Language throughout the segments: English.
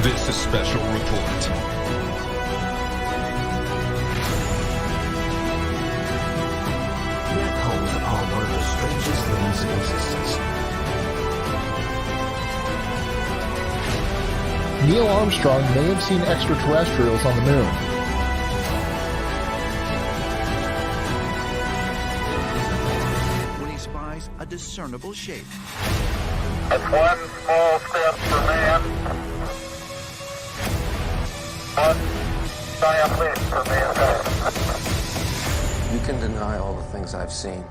This is Special Report. Black holes are one of the strangest things in existence. Neil Armstrong may have seen extraterrestrials on the moon. When he spies a discernible shape. That's one small step for man, one giant leap for mankind. You can deny all the things I've seen,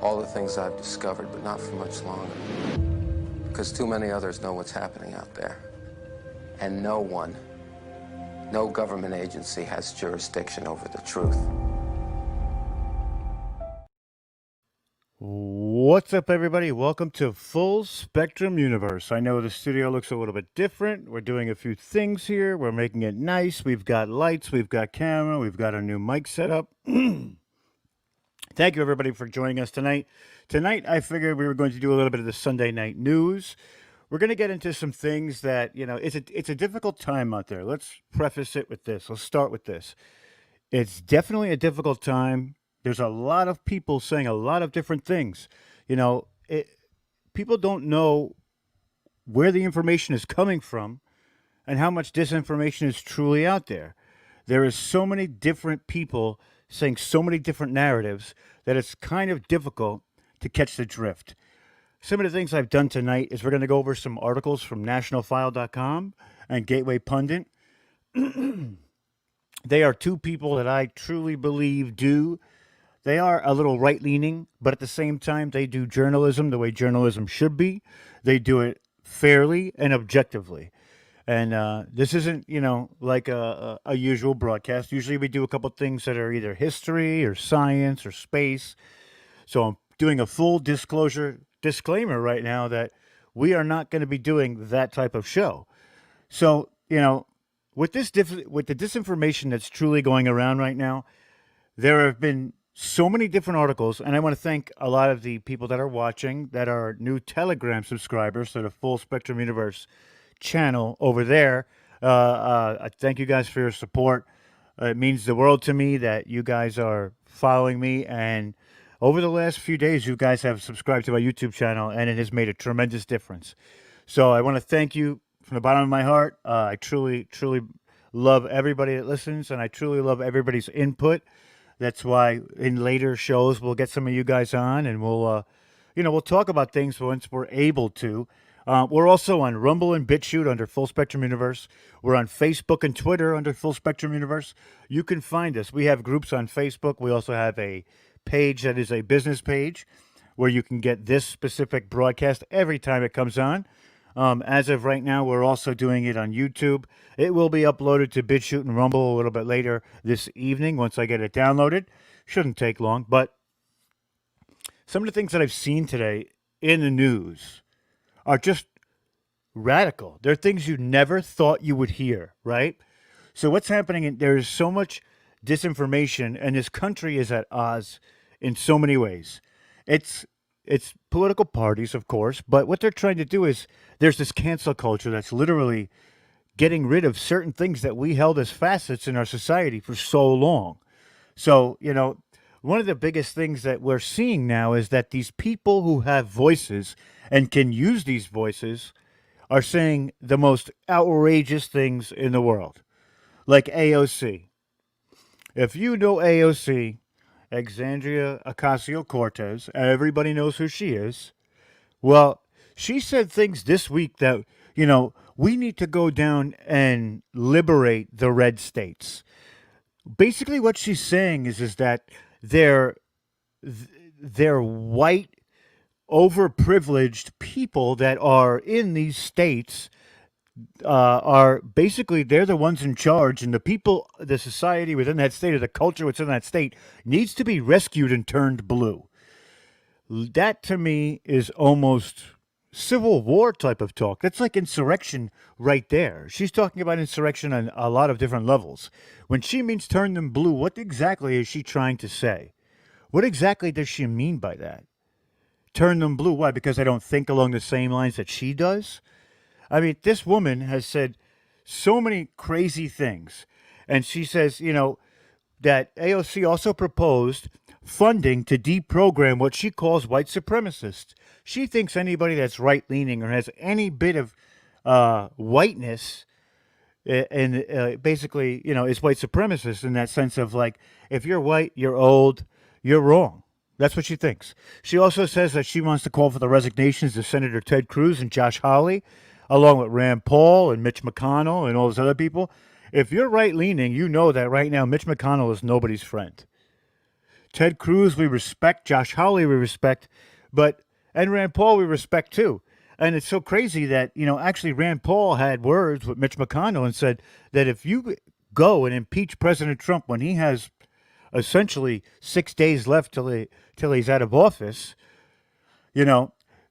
all the things I've discovered, but not for much longer. Because too many others know what's happening out there. And no one, no government agency has jurisdiction over the truth. What's up, everybody? Welcome to Full Spectrum Universe. I know the studio looks a little bit different. We're doing a few things here. We're making it nice. We've got lights. We've got camera. We've got our new mic set up. Thank you, everybody, for joining us tonight. Tonight, I figured we were going to do a little bit of the Sunday night news. We're going to get into some things that, you know, it's a difficult time out there. Let's preface it with this. Let's start with this. It's definitely a difficult time. There's a lot of people saying a lot of different things. You know, people don't know where the information is coming from and how much disinformation is truly out there. There is so many different people saying so many different narratives that it's kind of difficult to catch the drift. Some of the things I've done tonight is we're going to go over some articles from nationalfile.com and Gateway Pundit. They are two people that I truly believe they are a little right-leaning, but at the same time, they do journalism the way journalism should be. They do it fairly and objectively. And this isn't, you know, like a usual broadcast. Usually we do a couple things that are either history or science or space. So I'm doing a full disclaimer right now that we are not going to be doing that type of show. So, you know, with the disinformation that's truly going around right now, there have been so many different articles, and I want to thank a lot of the people that are watching that are new Telegram subscribers to the Full Spectrum Universe channel over there. I thank you guys for your support. It means the world to me that you guys are following me, and over the last few days, you guys have subscribed to my YouTube channel, and it has made a tremendous difference. So I want to thank you from the bottom of my heart. I truly, truly love everybody that listens, and I truly love everybody's input. That's why in later shows we'll get some of you guys on, and we'll talk about things once we're able to. We're also on Rumble and BitChute under Full Spectrum Universe. We're on Facebook and Twitter under Full Spectrum Universe. You can find us. We have groups on Facebook. We also have a page that is a business page where you can get this specific broadcast every time it comes on. As of right now, we're also doing it on YouTube. It will be uploaded to BitChute and Rumble a little bit later this evening once I get it downloaded. Shouldn't take long, but some of the things that I've seen today in the news are just radical. They're things you never thought you would hear, right? So what's happening, there's so much disinformation, and this country is at odds in so many ways. It's political parties, of course, but what they're trying to do is there's this cancel culture that's literally getting rid of certain things that we held as facets in our society for so long. So, you know, one of the biggest things that we're seeing now is that these people who have voices and can use these voices are saying the most outrageous things in the world, like AOC. If you know AOC, Alexandria Ocasio-Cortez, everybody knows who she is. Well, she said things this week that, you know, we need to go down and liberate the red states. Basically, what she's saying is that they're white, overprivileged people that are in these states are basically, they're the ones in charge, and the people, the society within that state, or the culture within that state, needs to be rescued and turned blue. That to me is almost Civil War type of talk. That's like insurrection right there. She's talking about insurrection on a lot of different levels. When she means turn them blue, what exactly is she trying to say? What exactly does she mean by that? Turn them blue. Why? Because I don't think along the same lines that she does? I mean, this woman has said so many crazy things. And she says, that AOC also proposed funding to deprogram what she calls white supremacists. She thinks anybody that's right leaning or has any bit of whiteness and basically, is white supremacist in that sense of like, if you're white, you're old, you're wrong. That's what she thinks. She also says that she wants to call for the resignations of Senator Ted Cruz and Josh Hawley, along with Rand Paul and Mitch McConnell and all those other people. If you're right-leaning, you know that right now Mitch McConnell is nobody's friend. Ted Cruz we respect, Josh Hawley we respect, and Rand Paul we respect too. And it's so crazy that, actually Rand Paul had words with Mitch McConnell and said that if you go and impeach President Trump when he has essentially 6 days left till he's out of office,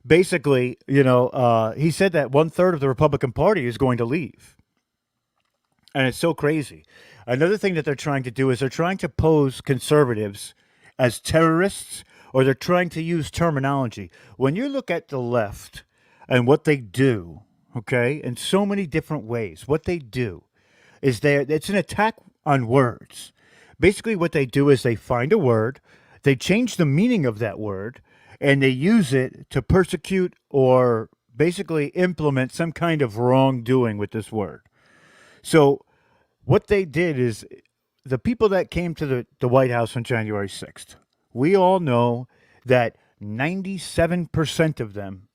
basically, he said that 1/3 of the Republican Party is going to leave. And it's so crazy. Another thing that they're trying to do is they're trying to pose conservatives as terrorists, or they're trying to use terminology. When you look at the left and what they do, okay, in so many different ways, what they do is it's an attack on words. Basically, what they do is they find a word, they change the meaning of that word, and they use it to persecute or basically implement some kind of wrongdoing with this word. So what they did is the people that came to the White House on January 6th, we all know that 97% of them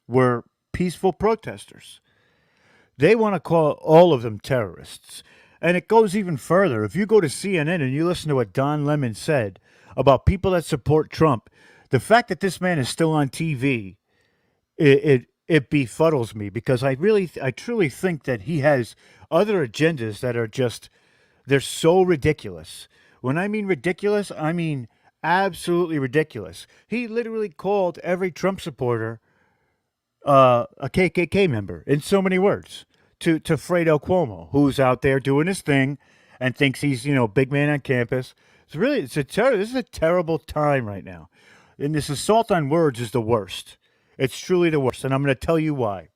were peaceful protesters. They want to call all of them terrorists. And it goes even further. If you go to CNN and you listen to what Don Lemon said about people that support Trump, the fact that this man is still on TV, it befuddles me, because I truly think that he has other agendas that are just, they're so ridiculous. When I mean ridiculous, I mean absolutely ridiculous. He literally called every Trump supporter a KKK member in so many words to Fredo Cuomo, who's out there doing his thing and thinks he's, big man on campus. This is a terrible time right now. And this assault on words is the worst. It's truly the worst, and I'm going to tell you why.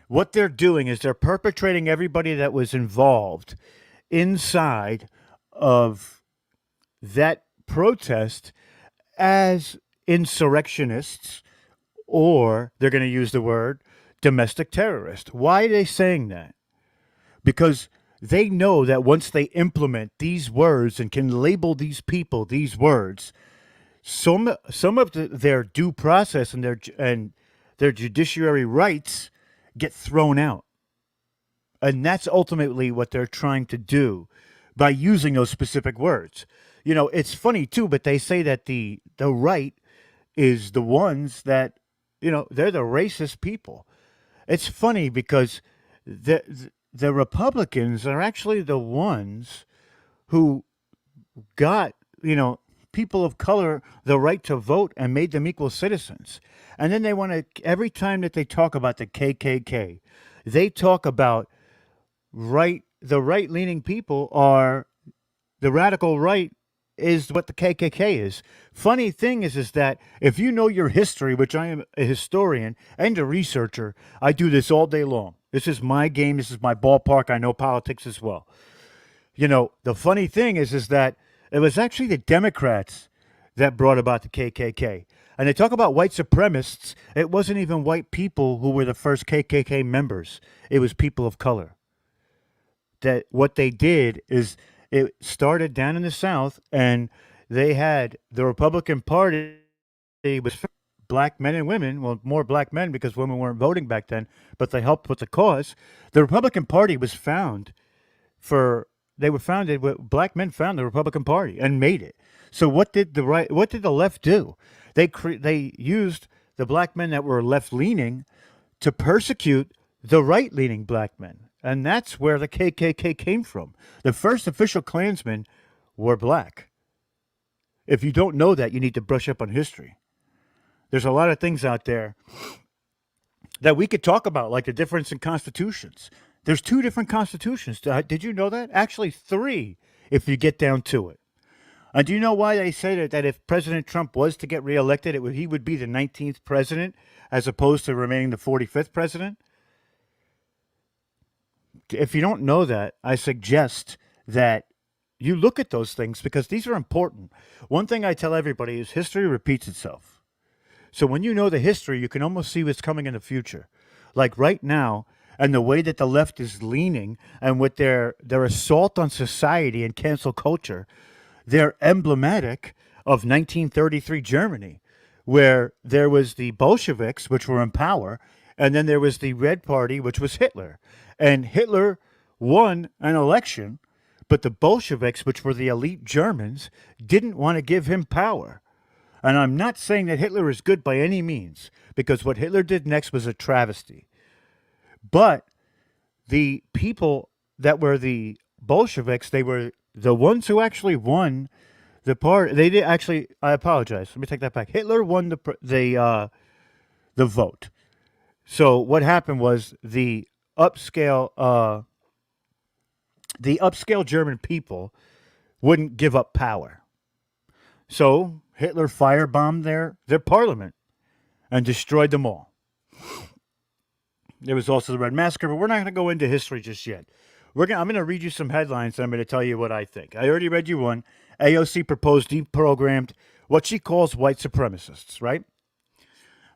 What they're doing is they're perpetrating everybody that was involved inside of that protest as insurrectionists, or they're going to use the word domestic terrorist. Why are they saying that? Because they know that once they implement these words and can label these people these words, some of their due process and their judiciary rights get thrown out. And that's ultimately what they're trying to do by using those specific words. It's funny too, but they say that the right is the ones that, they're the racist people. It's funny because the Republicans are actually the ones who got, people of color the right to vote and made them equal citizens. And then they want to, every time that they talk about the KKK, they talk about the right-leaning people are, the radical right is what the KKK is. Funny thing is that if you know your history, which I am a historian and a researcher, I do this all day long. This is my game. This is my ballpark. I know politics as well. The funny thing is that it was actually the Democrats that brought about the KKK. And they talk about white supremacists. It wasn't even white people who were the first KKK members. It was people of color. That what they did is it started down in the South, and they had the Republican Party was black men and women, well, more black men because women weren't voting back then, but they helped with the cause. The Republican Party was founded, black men found the Republican Party and made it. So what did the left do? They used the black men that were left-leaning to persecute the right-leaning black men. And that's where the KKK came from. The first official Klansmen were black. If you don't know that, you need to brush up on history. There's a lot of things out there that we could talk about, like the difference in constitutions. There's 2 different constitutions. Did you know that? Actually, 3, if you get down to it. And do you know why they say that if President Trump was to get reelected, he would be the 19th president as opposed to remaining the 45th president? If you don't know that, I suggest that you look at those things because these are important. One thing I tell everybody is history repeats itself. So when you know the history, you can almost see what's coming in the future. Like right now, and the way that the left is leaning and with their assault on society and cancel culture, they're emblematic of 1933 Germany, where there was the Bolsheviks, which were in power, and then there was the Red Party, which was Hitler. And Hitler won an election, but the Bolsheviks, which were the elite Germans, didn't want to give him power. And I'm not saying that Hitler is good by any means, because what Hitler did next was a travesty. But the people that were the Bolsheviks, they were the ones who actually won the part. They did actually. I apologize. Let me take that back. Hitler won the vote. So what happened was the upscale German people wouldn't give up power. So Hitler firebombed their parliament and destroyed them all. There was also the Red Massacre, but we're not going to go into history just yet. I'm going to read you some headlines, and I'm going to tell you what I think. I already read you one. AOC proposed deprogrammed what she calls white supremacists, right?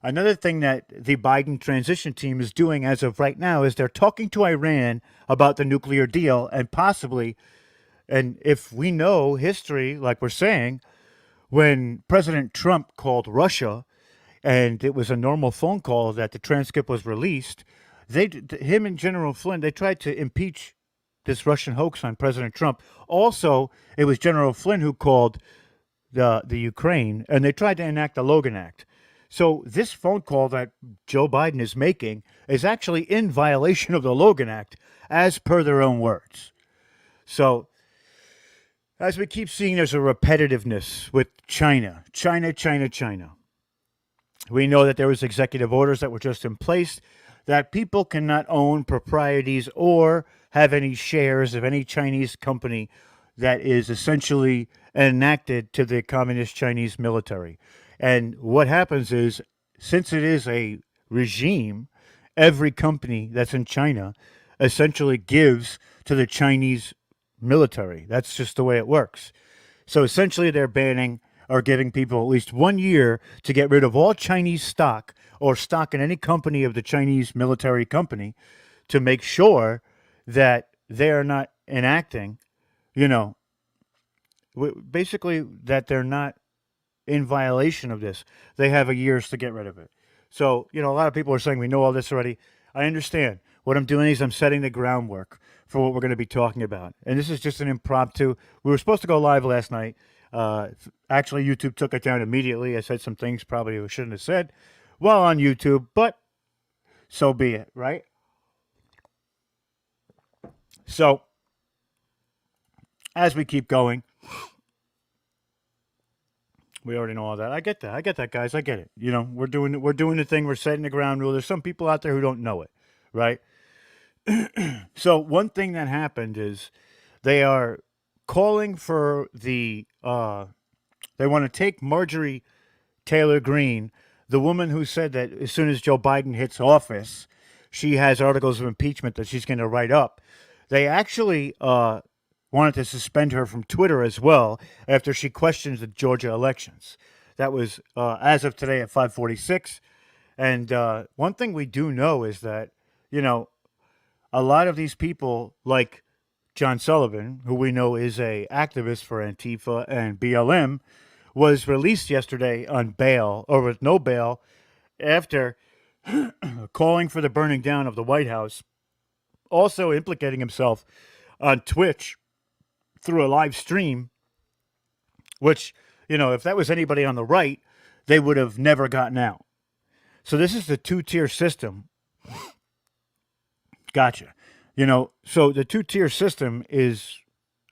Another thing that the Biden transition team is doing as of right now is they're talking to Iran about the nuclear deal and possibly, and if we know history, like we're saying, when President Trump called Russia, and it was a normal phone call that the transcript was released, him and General Flynn, they tried to impeach this Russian hoax on President Trump. Also, it was General Flynn who called the Ukraine, and they tried to enact the Logan Act. So this phone call that Joe Biden is making is actually in violation of the Logan Act, as per their own words. So as we keep seeing, there's a repetitiveness with China. We know that there was executive orders that were just in place that people cannot own proprieties or have any shares of any Chinese company that is essentially enacted to the Communist Chinese military. And what happens is, since it is a regime, every company that's in China essentially gives to the Chinese military. That's just the way it works. So essentially they're banning or giving people at least 1 year to get rid of all Chinese stock or stock in any company of the Chinese military company to make sure that they are not enacting, basically that they're not in violation of this. They have a years to get rid of it. So, a lot of people are saying we know all this already. I understand. What I'm doing is I'm setting the groundwork for what we're going to be talking about. And this is just an impromptu. We were supposed to go live last night. Actually, YouTube took it down immediately. I said some things probably I shouldn't have said while on YouTube, but so be it, right? So, as we keep going, we already know all that. I get that, guys. I get it. We're doing the thing. We're setting the ground rule. There's some people out there who don't know it, right? So one thing that happened is they are calling for they want to take Marjorie Taylor Greene, the woman who said that as soon as Joe Biden hits office, she has articles of impeachment that she's going to write up. They actually wanted to suspend her from Twitter as well after she questioned the Georgia elections. That was as of today at 5:46. And one thing we do know is that, a lot of these people like John Sullivan, who we know is a activist for Antifa and BLM, was released yesterday on bail, or with no bail, after calling for the burning down of the White House, also implicating himself on Twitch through a live stream, which, if that was anybody on the right, they would have never gotten out. So this is the two-tier system. Gotcha. So the two-tier system is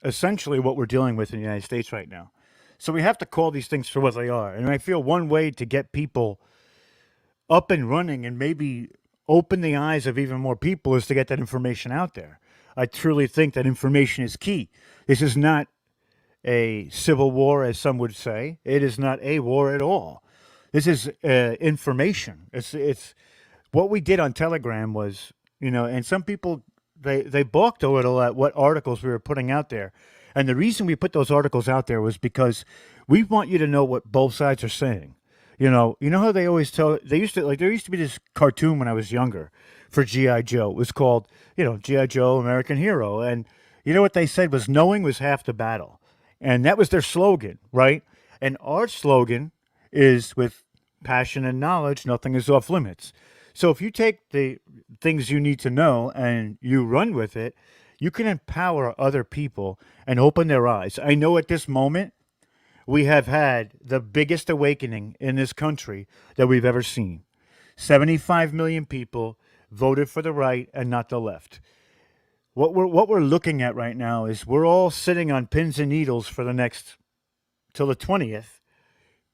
essentially what we're dealing with in the United States right now. So we have to call these things for what they are. And I feel one way to get people up and running and maybe open the eyes of even more people is to get that information out there. I truly think that information is key. This is not a civil war, as some would say. It is not a war at all. This is information. It's what we did on Telegram was, and some people they balked a little at what articles we were putting out there. And the reason we put those articles out there was because we want you to know what both sides are saying. You know how they always tell, there used to be this cartoon when I was younger for G.I. Joe. It was called, G.I. Joe, American Hero. And you know what they said was knowing was half the battle. And that was their slogan, right? And our slogan is with passion and knowledge, nothing is off limits. So if you take the things you need to know and you run with it, you can empower other people and open their eyes. I know at this moment, we have had the biggest awakening in this country that we've ever seen. 75 million people voted for the right and not the left. What we're looking at right now is we're all sitting on pins and needles for the next, till the 20th,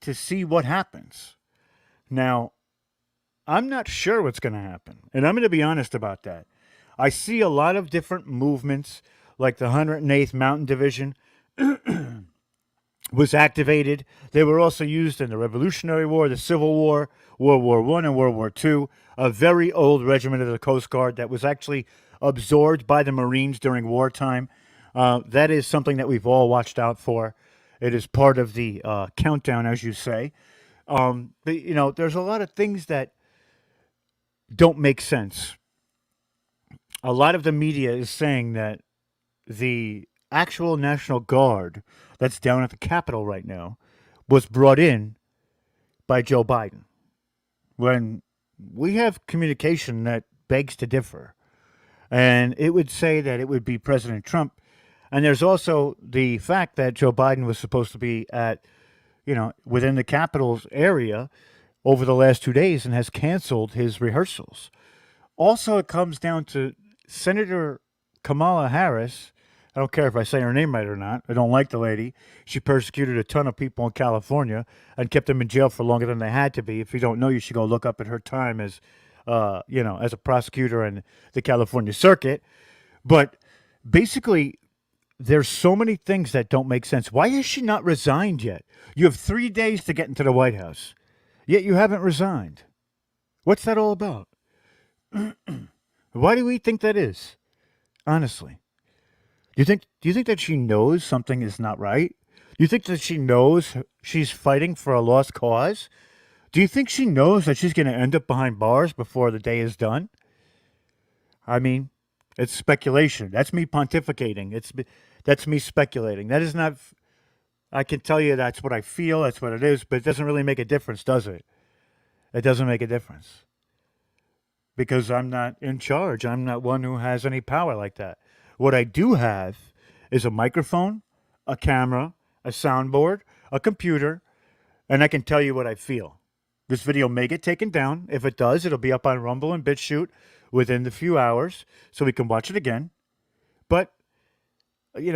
to see what happens. Now, I'm not sure what's going to happen, and I'm going to be honest about that. I see a lot of different movements, like the 108th Mountain Division was activated. They were also used in the Revolutionary War, the Civil War, World War I and World War II, a very old regiment of the Coast Guard that was actually absorbed by the Marines during wartime. That is something that we've all watched out for. It is part of the countdown, as you say. But, there's a lot of things that don't make sense. A lot of the media is saying that the actual National Guard that's down at the Capitol right now was brought in by Joe Biden, when we have communication that begs to differ. And it would say that it would be President Trump. And there's also the fact that Joe Biden was supposed to be at, within the Capitol's area over the last 2 days and has canceled his rehearsals. Also, it comes down to Senator Kamala Harris. I don't care if I say her name right or not. I don't like the lady. She persecuted a ton of people in California and kept them in jail for longer than they had to be. If you don't know, you should go look up at her time as, as a prosecutor in the California circuit. But basically, there's so many things that don't make sense. Why has she not resigned yet? You have 3 days to get into the White House, yet you haven't resigned. What's that all about? Why do we think that is? Honestly. Do you think that she knows something is not right? Do you think that she knows she's fighting for a lost cause? Do you think she knows that she's going to end up behind bars before the day is done? I mean, it's speculation. That's me pontificating. That's me speculating. That is not. I can tell you that's what I feel. That's what it is. But it doesn't really make a difference, does it? It doesn't make a difference. Because I'm not in charge. I'm not one who has any power like that. What I do have is a microphone, a camera, a soundboard, a computer, and I can tell you what I feel. This video may get taken down. If it does, it'll be up on Rumble and BitChute within the few hours, so we can watch it again. But, it's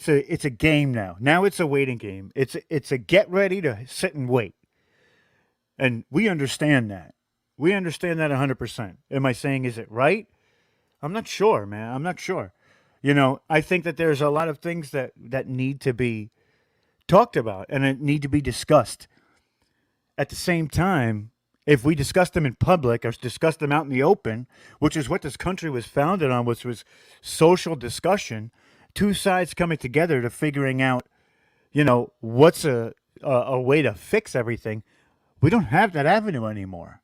a game now. Now it's a waiting game. It's a get ready to sit and wait. And we understand that. We understand that 100%. Am I saying, is it right? I'm not sure, man. I'm not sure. I think that there's a lot of things that need to be talked about and that need to be discussed. At the same time, if we discuss them in public or discuss them out in the open, which is what this country was founded on, which was social discussion, two sides coming together to figuring out, what's a way to fix everything, we don't have that avenue anymore.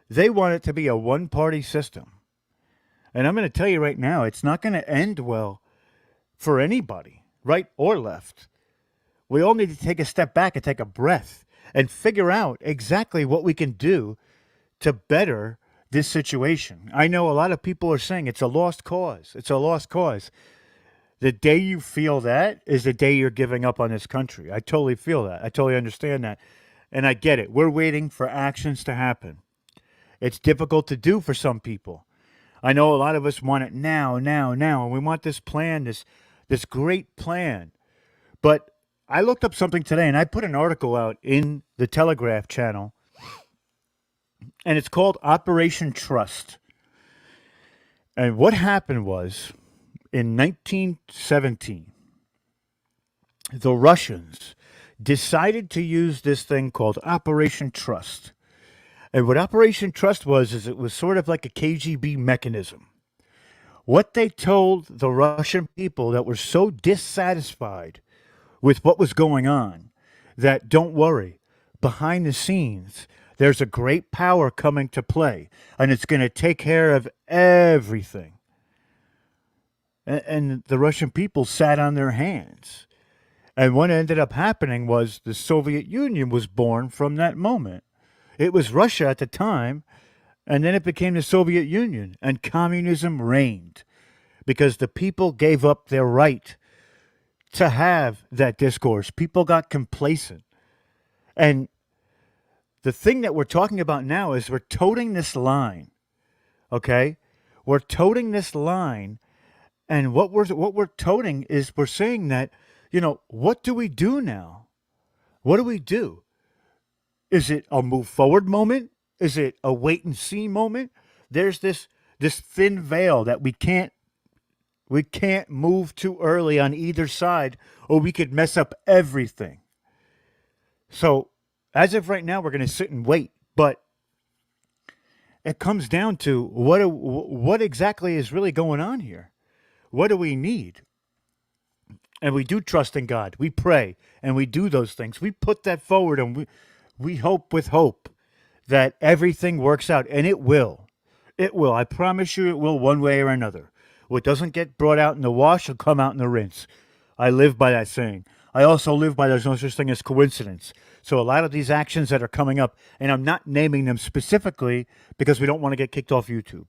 They want it to be a one-party system. And I'm going to tell you right now, it's not going to end well for anybody, right or left. We all need to take a step back and take a breath and figure out exactly what we can do to better this situation. I know a lot of people are saying it's a lost cause. It's a lost cause. The day you feel that is the day you're giving up on this country. I totally feel that. I totally understand that. And I get it. We're waiting for actions to happen. It's difficult to do for some people. I know a lot of us want it now, and we want this plan, this great plan. But I looked up something today, and I put an article out in the Telegraph channel, and it's called Operation Trust. And what happened was, in 1917, the Russians decided to use this thing called Operation Trust. And what Operation Trust was is it was sort of like a KGB mechanism. What they told the Russian people that were so dissatisfied with what was going on that don't worry, behind the scenes, there's a great power coming to play, and it's going to take care of everything. And the Russian people sat on their hands. And what ended up happening was the Soviet Union was born from that moment. It was Russia at the time, and then it became the Soviet Union, and communism reigned because the people gave up their right to have that discourse. People got complacent. And the thing that we're talking about now is we're toting this line, okay? We're toting this line, and what we're toting is we're saying that, what do we do now? What do we do? Is it a move forward moment? Is it a wait and see moment? There's this thin veil that we can't move too early on either side, or we could mess up everything. So as of right now, we're going to sit and wait, but it comes down to what exactly is really going on here? What do we need? And we do trust in God. We pray and we do those things. We put that forward, and we hope with hope that everything works out, and it will. It will. I promise you it will, one way or another. What doesn't get brought out in the wash will come out in the rinse. I live by that saying. I also live by there's no such thing as coincidence. So a lot of these actions that are coming up, and I'm not naming them specifically because we don't want to get kicked off YouTube.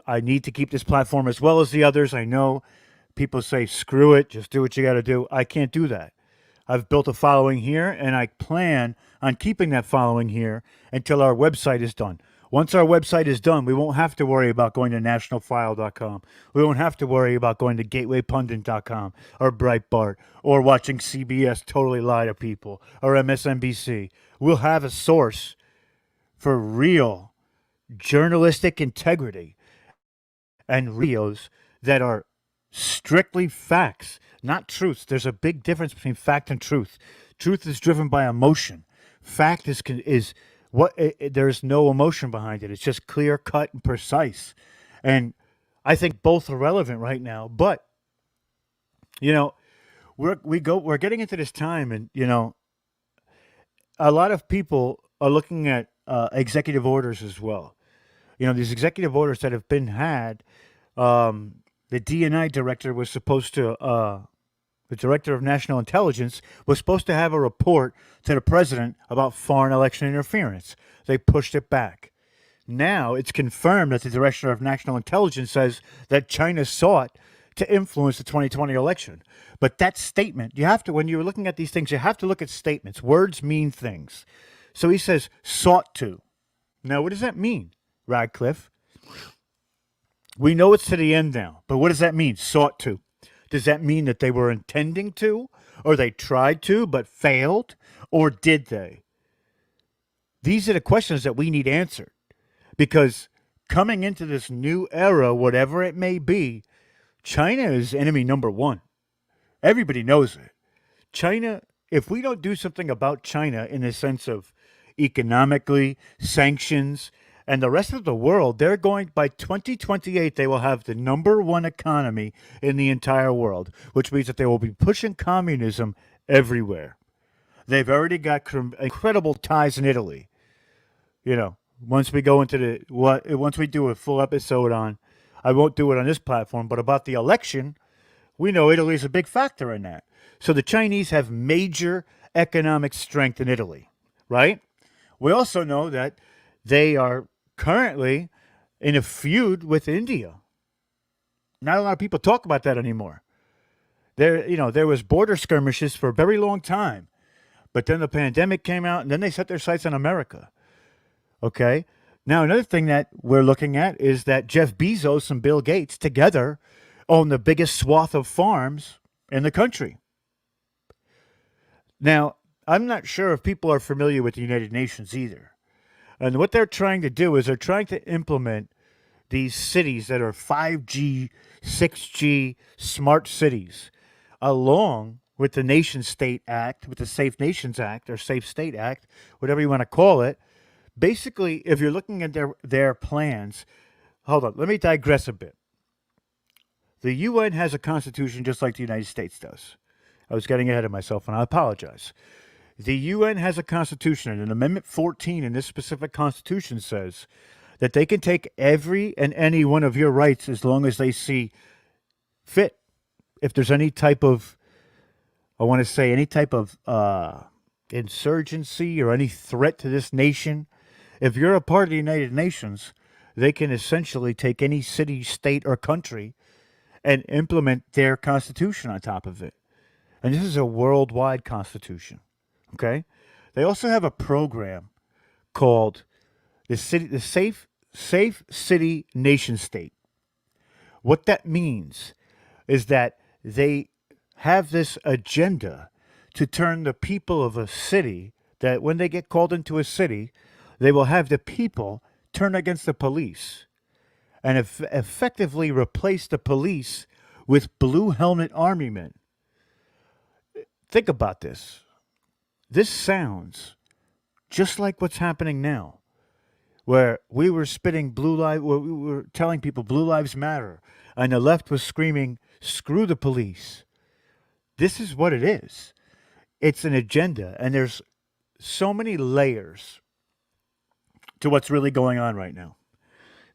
I need to keep this platform as well as the others. I know people say, screw it, just do what you got to do. I can't do that. I've built a following here, and I plan on keeping that following here until our website is done. Once our website is done, we won't have to worry about going to nationalfile.com. We won't have to worry about going to gatewaypundit.com or Breitbart or watching CBS totally lie to people or MSNBC. We'll have a source for real journalistic integrity and videos that are strictly facts, not truths. There's a big difference between fact and truth. Truth is driven by emotion. Fact is what there's no emotion behind it. It's just clear cut and precise. And I think both are relevant right now. But we're getting into this time, and a lot of people are looking at executive orders as well. These executive orders that have been had. The DNI director was supposed to, the director of national intelligence was supposed to have a report to the president about foreign election interference. They pushed it back. Now it's confirmed that the director of national intelligence says that China sought to influence the 2020 election. But that statement, when you're looking at these things, you have to look at statements. Words mean things. So he says sought to. Now, what does that mean, Radcliffe? We know it's to the end now, but what does that mean, sought to? Does that mean that they were intending to, or they tried to but failed, or did they? These are the questions that we need answered, because coming into this new era, whatever it may be, China is enemy number one. Everybody knows it. China, if we don't do something about China in the sense of economically, sanctions, and the rest of the world, they're going, by 2028, they will have the number one economy in the entire world, which means that they will be pushing communism everywhere. They've already got incredible ties in Italy. Once we go into once we do a full episode on, I won't do it on this platform, but about the election, we know Italy is a big factor in that. So the Chinese have major economic strength in Italy, right? We also know that they are currently in a feud with India. Not a lot of people talk about that anymore. There was border skirmishes for a very long time, but then the pandemic came out, and then they set their sights on America. Okay? Now, another thing that we're looking at is that Jeff Bezos and Bill Gates together own the biggest swath of farms in the country. Now, I'm not sure if people are familiar with the United Nations either. And what they're trying to do is they're trying to implement these cities that are 5G, 6G smart cities, along with the Nation State Act, with the Safe Nations Act or Safe State Act, whatever you want to call it. Basically, if you're looking at their plans, hold on, let me digress a bit. The UN has a constitution just like the United States does. I was getting ahead of myself, and I apologize. The UN has a constitution, and Amendment 14 in this specific constitution says that they can take every and any one of your rights as long as they see fit. If there's any type of, I want to say, any type of insurgency or any threat to this nation, if you're a part of the United Nations, they can essentially take any city, state, or country and implement their constitution on top of it. And this is a worldwide constitution. Okay? They also have a program called the Safe City Nation State. What that means is that they have this agenda to turn the people of a city, that when they get called into a city, they will have the people turn against the police and effectively replace the police with blue helmet army men. Think about this. This sounds just like what's happening now, where we were spitting where we were telling people Blue Lives Matter, and the left was screaming, screw the police. This is what it is. It's an agenda, and there's so many layers to what's really going on right now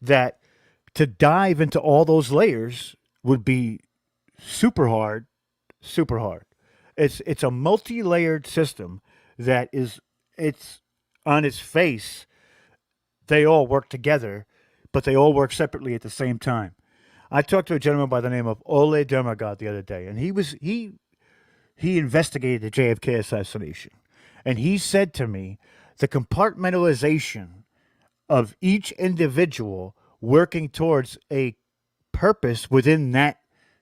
that to dive into all those layers would be super hard, super hard. It's a multi-layered system that it's on its face. They all work together, but they all work separately at the same time. I talked to a gentleman by the name of Ole Dermagod the other day, and he investigated the JFK assassination, and he said to me the compartmentalization of each individual working towards a purpose within that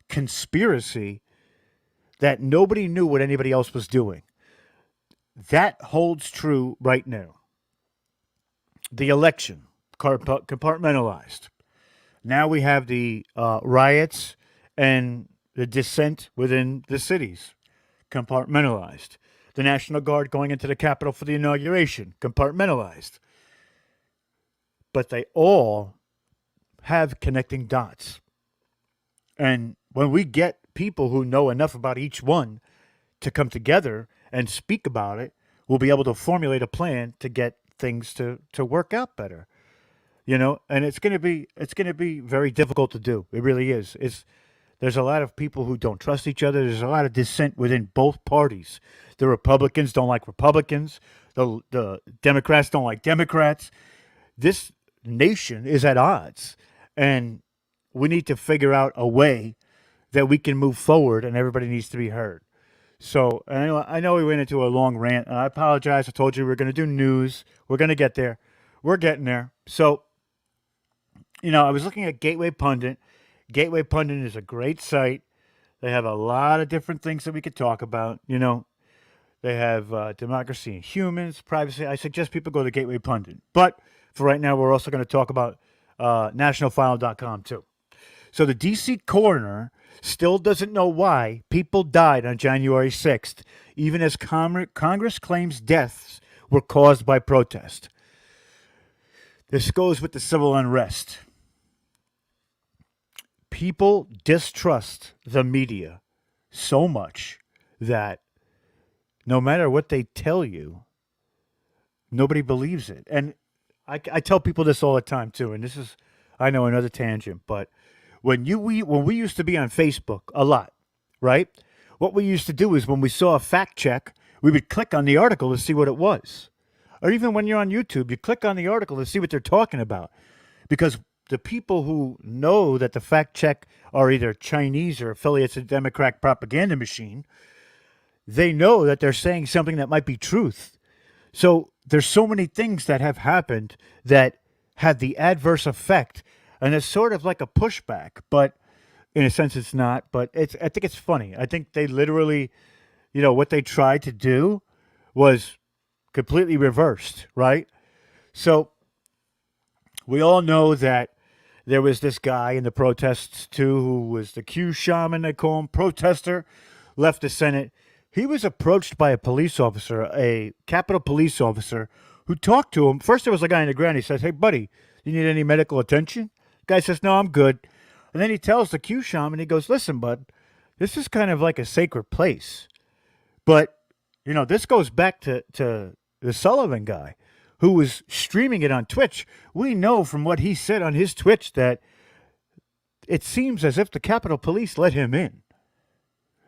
conspiracy that nobody knew what anybody else was doing. That holds true right now. The election, compartmentalized. Now we have the riots and the dissent within the cities, compartmentalized. The National Guard going into the Capitol for the inauguration, compartmentalized. But they all have connecting dots. And when we get people who know enough about each one to come together and speak about it, we'll be able to formulate a plan to get things to work out better. You know, and it's gonna be very difficult to do. It really is. There's a lot of people who don't trust each other. There's a lot of dissent within both parties. The Republicans don't like Republicans. The Democrats don't like Democrats. This nation is at odds, and we need to figure out a way that we can move forward, and everybody needs to be heard. So I know we went into a long rant, and I apologize. I told you we were going to do news. We're going to get there. We're getting there. So, you know, I was looking at Gateway Pundit. Gateway Pundit is a great site. They have a lot of different things that we could talk about. You know, they have democracy and humans, privacy. I suggest people go to Gateway Pundit. But for right now, we're also going to talk about nationalfile.com too. So the D.C. coroner still doesn't know why people died on January 6th, even as Congress claims deaths were caused by protest. This goes with the civil unrest. People distrust the media so much that no matter what they tell you, nobody believes it. And I tell people this all the time too, and this is, I know, another tangent, but when we used to be on Facebook a lot, right? What we used to do is when we saw a fact check, we would click on the article to see what it was. Or even when you're on YouTube, you click on the article to see what they're talking about. Because the people who know that the fact check are either Chinese or affiliates of the Democrat propaganda machine, they know that they're saying something that might be truth. So there's so many things that have happened that had the adverse effect. And it's sort of like a pushback, but in a sense it's not. But I think it's funny. I think they literally, you know, what they tried to do was completely reversed, right? So we all know that There was this guy in the protests too, who was the Q shaman, they call him, protester, left the Senate. He was approached by a police officer, a Capitol police officer, who talked to him. First, there was a guy on the ground. He says, "Hey, buddy, you need any medical attention?" Guy says, "No, I'm good." And then he tells the Q shaman, he goes, "Listen, bud, this is kind of like a sacred place. But, this goes back to the Sullivan guy who was streaming it on Twitch. We know from what he said on his Twitch that it seems as if the Capitol Police let him in.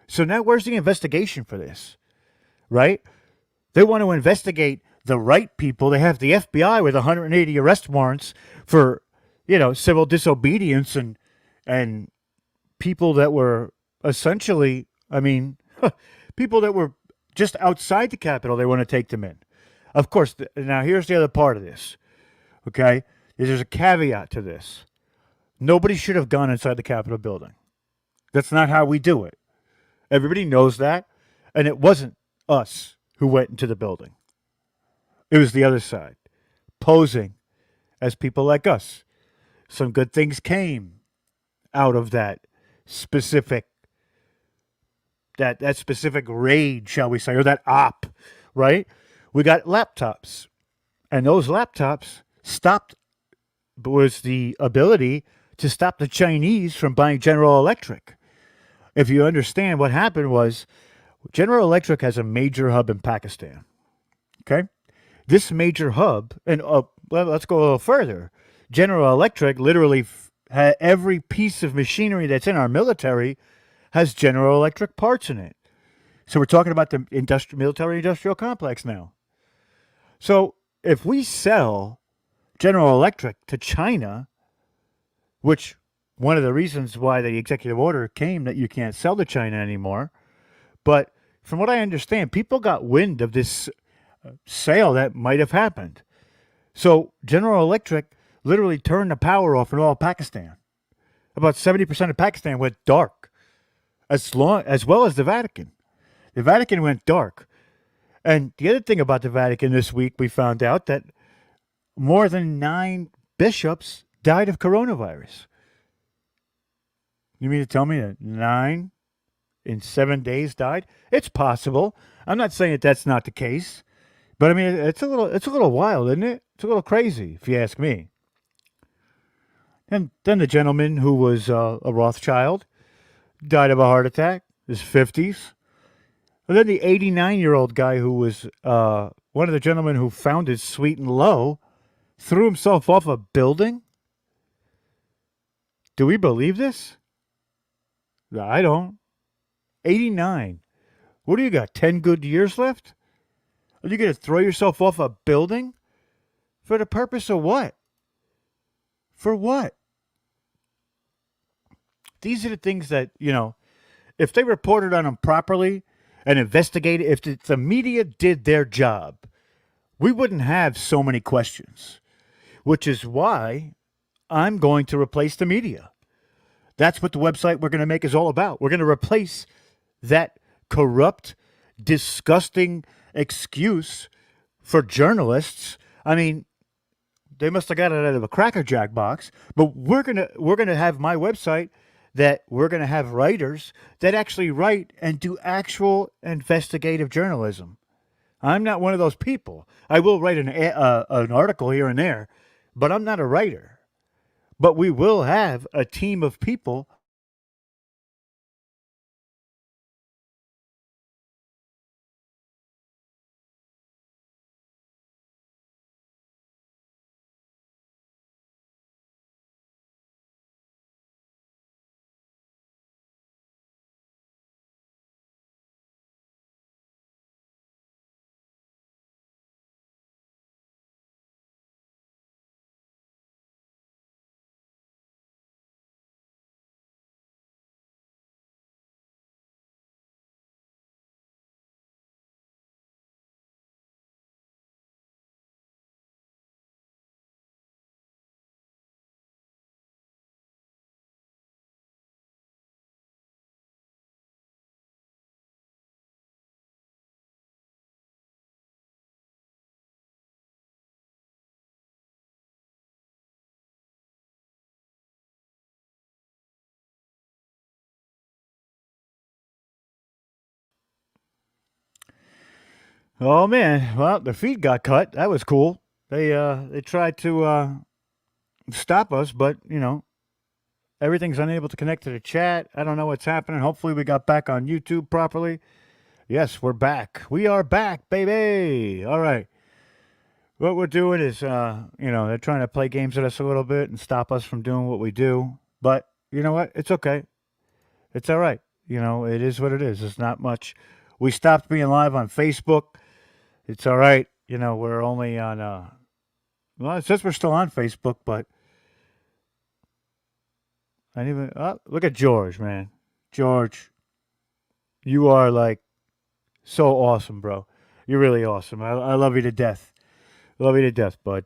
So now where's the investigation for this, right? They want to investigate the right people. They have the FBI with 180 arrest warrants for, civil disobedience and people that were essentially, people that were just outside the Capitol. They want to take them in. Of course, now here's the other part of this, okay? There's a caveat to this. Nobody should have gone inside the Capitol building. That's not how we do it. Everybody knows that, and it wasn't us who went into the building. It was the other side, posing as people like us. Some good things came out of that specific that specific raid, shall we say, or that op, right? We got laptops, and those laptops was the ability to stop the Chinese from buying General Electric. If you understand, what happened was General Electric has a major hub in Pakistan. Okay? This major hub, and let's go a little further. General Electric literally every piece of machinery that's in our military has General Electric parts in it. So we're talking about the military-industrial complex now. So if we sell General Electric to China, which one of the reasons why the executive order came that you can't sell to China anymore, but from what I understand, people got wind of this sale that might have happened. So General Electric literally turned the power off in all Pakistan. About 70% of Pakistan went dark, as well as the Vatican. The Vatican went dark. And the other thing about the Vatican this week, we found out that more than 9 bishops died of coronavirus. You mean to tell me that 9 in 7 days died? It's possible. I'm not saying that that's not the case, but it's a little wild, isn't it? It's a little crazy, if you ask me. And then the gentleman who was a Rothschild died of a heart attack, his 50s. And then the 89-year-old guy who was one of the gentlemen who founded Sweet and Low threw himself off a building. Do we believe this? I don't. 89. What do you got, 10 good years left? Are you going to throw yourself off a building? For the purpose of what? For what? These are the things that, if they reported on them properly and investigated, if the media did their job, we wouldn't have so many questions, which is why I'm going to replace the media. That's what the website we're going to make is all about. We're going to replace that corrupt, disgusting excuse for journalists. They must have got it out of a Cracker Jack box, but we're gonna have my website that we're gonna have writers that actually write and do actual investigative journalism. I'm not one of those people. I will write an article here and there, but I'm not a writer. But we will have a team of people Oh man, well, their feet got cut. That was cool. They tried to stop us, but everything's unable to connect to the chat. I don't know what's happening. Hopefully we got back on YouTube properly. Yes, we're back. We are back, baby. All right. What we're doing is, they're trying to play games with us a little bit and stop us from doing what we do. But you know what? It's okay. It's all right. It is what it is. It's not much. We stopped being live on Facebook. It's all right. We're only on, well, it says we're still on Facebook, but look at George, man. George, you are like so awesome, bro. You're really awesome. I love you to death. Love you to death, bud.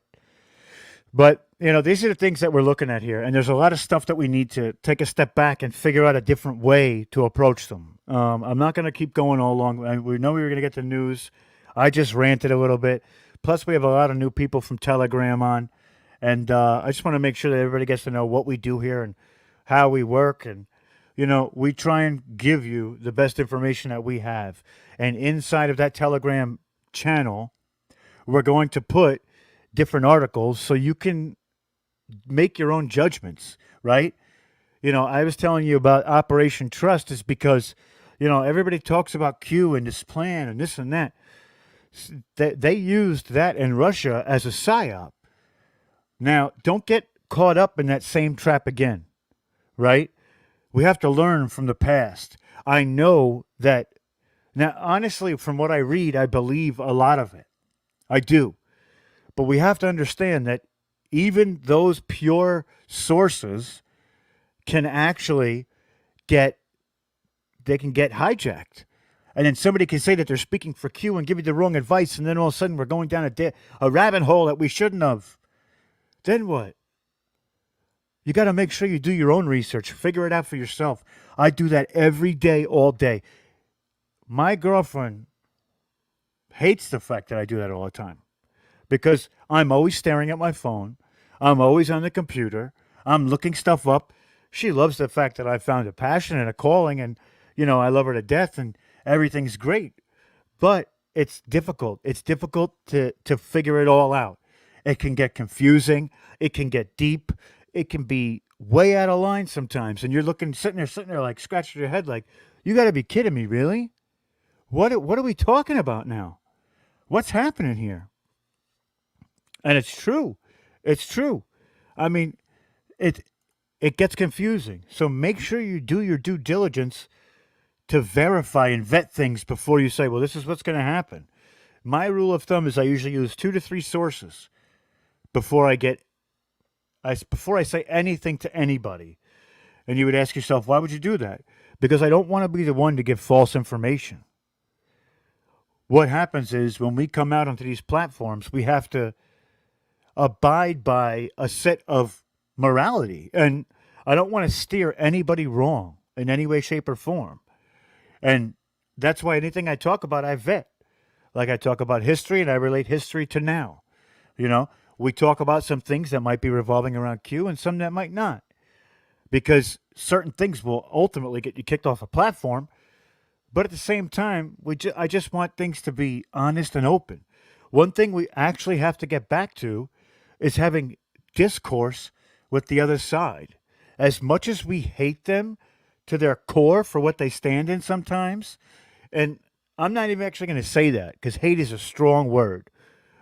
But, these are the things that we're looking at here. And there's a lot of stuff that we need to take a step back and figure out a different way to approach them. I'm not going to keep going all along. We know we were going to get the news. I just ranted a little bit. Plus, we have a lot of new people from Telegram on. And I just want to make sure that everybody gets to know what we do here and how we work. And, we try and give you the best information that we have. And inside of that Telegram channel, we're going to put different articles so you can make your own judgments, right? I was telling you about Operation Trust is because, everybody talks about Q and this plan and this and that. They used that in Russia as a psyop. Now, don't get caught up in that same trap again, right? We have to learn from the past. I know that, now, honestly, from what I read, I believe a lot of it. I do. But we have to understand that even those pure sources can actually get hijacked. And then somebody can say that they're speaking for Q and give you the wrong advice, and then all of a sudden we're going down a rabbit hole that we shouldn't have. Then what? You got to make sure you do your own research. Figure it out for yourself. I do that every day, all day. My girlfriend hates the fact that I do that all the time because I'm always staring at my phone. I'm always on the computer. I'm looking stuff up. She loves the fact that I found a passion and a calling, and, I love her to death, and everything's great. But it's difficult. It's difficult to figure it all out. It can get confusing. It can get deep. It can be way out of line sometimes. And you're sitting there like scratching your head like, you got to be kidding me, really? What are we talking about now? What's happening here? And it's true. It's true. I mean, it gets confusing. So make sure you do your due diligence to verify and vet things before you say, well, this is what's going to happen. My rule of thumb is I usually use 2 to 3 sources before I say anything to anybody. And you would ask yourself, why would you do that? Because I don't want to be the one to give false information. What happens is when we come out onto these platforms, we have to abide by a set of morality. And I don't want to steer anybody wrong in any way, shape, or form. And that's why anything I talk about, I vet. Like I talk about history and I relate history to now. We talk about some things that might be revolving around Q and some that might not. Because certain things will ultimately get you kicked off a platform. But at the same time, I just want things to be honest and open. One thing we actually have to get back to is having discourse with the other side. As much as we hate them to their core for what they stand in sometimes, and I'm not even actually going to say that because hate is a strong word.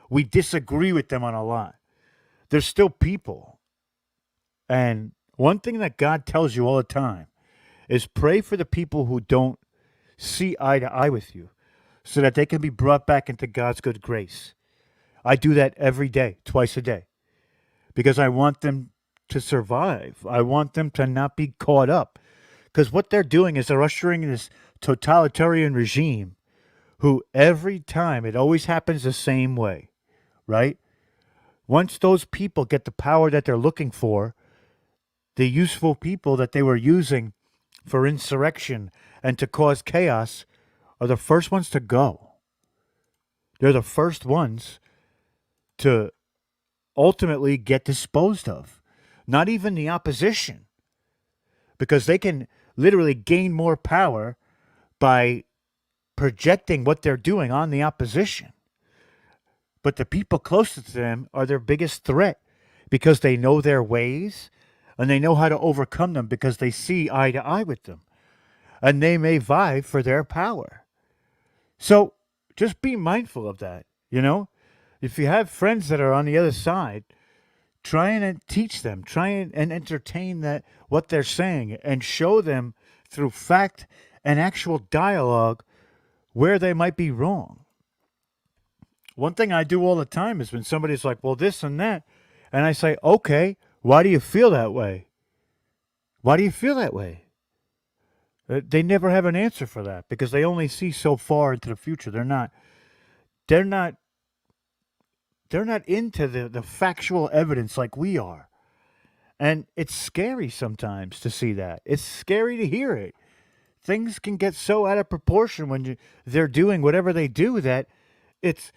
We disagree with them on a lot. They're still people. And one thing that God tells you all the time is pray for the people who don't see eye to eye with you so that they can be brought back into God's good grace. I do that every day, twice a day, because I want them to survive. I want them to not be caught up, because what they're doing is they're ushering in this totalitarian regime who every time it always happens the same way, right? Once those people get the power that they're looking for, the useful people that they were using for insurrection and to cause chaos are the first ones to go. They're the first ones to ultimately get disposed of. Not even the opposition. Because they can literally gain more power by projecting what they're doing on the opposition. But the people closest to them are their biggest threat because they know their ways and they know how to overcome them because they see eye to eye with them. And they may vie for their power. So just be mindful of that, you know? If you have friends that are on the other side, try and teach them, try and entertain that what they're saying and show them through fact and actual dialogue where they might be wrong. One thing I do all the time is when somebody's like, well, this and that, and I say, okay, why do you feel that way? Why do you feel that way? They never have an answer for that because they only see so far into the future. They're not into the factual evidence like we are. And it's scary sometimes to see that. It's scary to hear it. Things can get so out of proportion when they're doing whatever they do that it's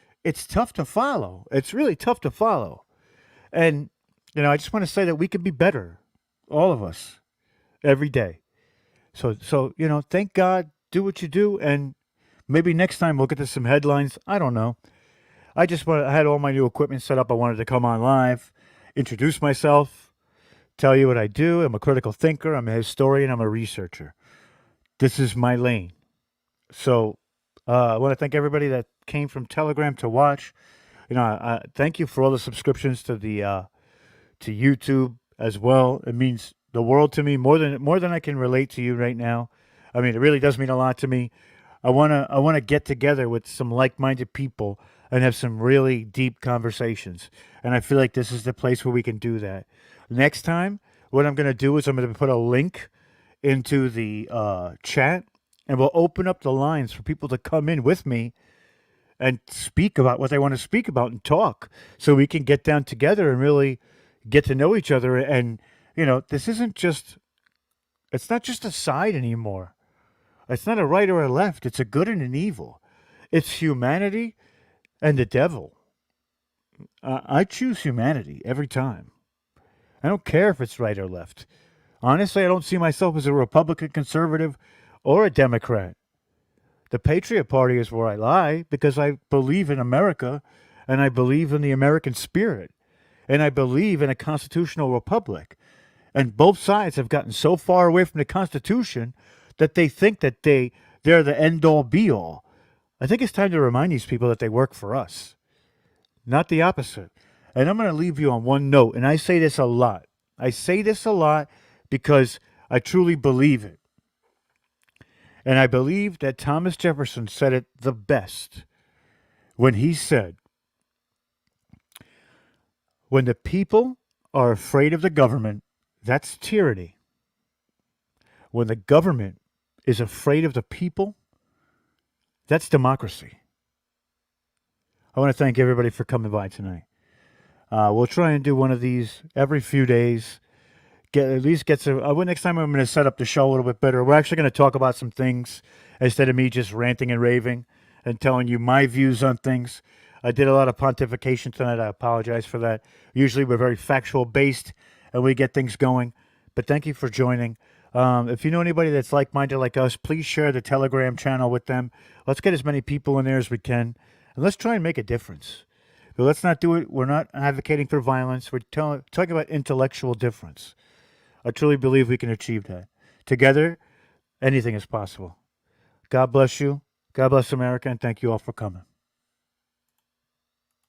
tough to follow. It's really tough to follow. And, you know, I just want to say that we can be better, all of us, every day. So you know, thank God, do what you do, and maybe next time we'll get to some headlines. I don't know. I had all my new equipment set up. I wanted to come on live, introduce myself, tell you what I do. I'm a critical thinker. I'm a historian. I'm a researcher. This is my lane. So I want to thank everybody that came from Telegram to watch. You know, I thank you for all the subscriptions to the to YouTube as well. It means the world to me, more than I can relate to you right now. I mean, it really does mean a lot to me. I wanna get together with some like-minded people and have some really deep conversations. And I feel like this is the place where we can do that. Next time, what I'm gonna do is I'm gonna put a link into the chat, and we'll open up the lines for people to come in with me and speak about what they want to speak about and talk, so we can get down together and really get to know each other. And you know, it's not just a side anymore. It's not a right or a left. It's a good and an evil. It's humanity and the devil. I choose humanity every time. I don't care if it's right or left. Honestly, I don't see myself as a Republican, conservative, or a Democrat. The Patriot Party is where I lie because I believe in America and I believe in the American spirit and I believe in a constitutional republic. And both sides have gotten so far away from the Constitution that they think that they're the end-all, be-all. I think it's time to remind these people that they work for us, not the opposite. And I'm going to leave you on one note, and I say this a lot. I say this a lot because I truly believe it. And I believe that Thomas Jefferson said it the best when he said, when the people are afraid of the government, that's tyranny. When the government is afraid of the people, that's democracy. I want to thank everybody for coming by tonight. We'll try and do one of these every few days. Next time I'm going to set up the show a little bit better. We're actually going to talk about some things instead of me just ranting and raving and telling you my views on things. I did a lot of pontification tonight. I apologize for that. Usually we're very factual based and we get things going. But thank you for joining. If you know anybody that's like-minded like us, please share the Telegram channel with them. Let's get as many people in there as we can. And let's try and make a difference. But let's not do it. We're not advocating for violence. We're talking about intellectual difference. I truly believe we can achieve that. Together, anything is possible. God bless you. God bless America. And thank you all for coming.